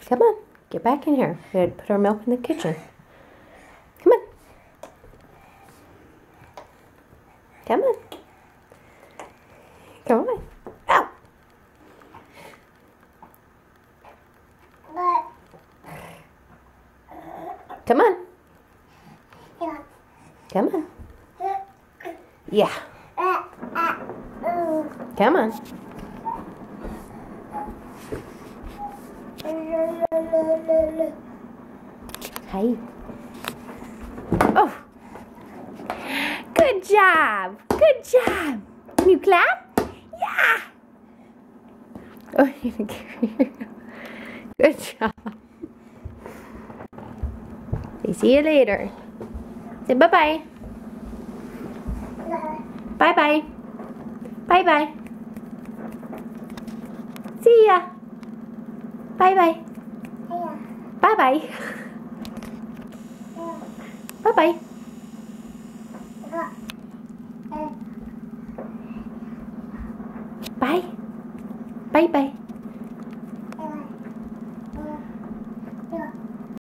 Come on, get back in here. We had to put our milk in the kitchen. Come on. Come on. Come on. Ow. Come on. Come on. Yeah. Come on. Hey. Oh. Good job. Good job. Can you clap? Yeah. Oh, good job. See you later. Say bye-bye. Bye-bye. Bye-bye. See ya. Bye-bye. Bye-bye. Bye-bye. Bye. Bye-bye.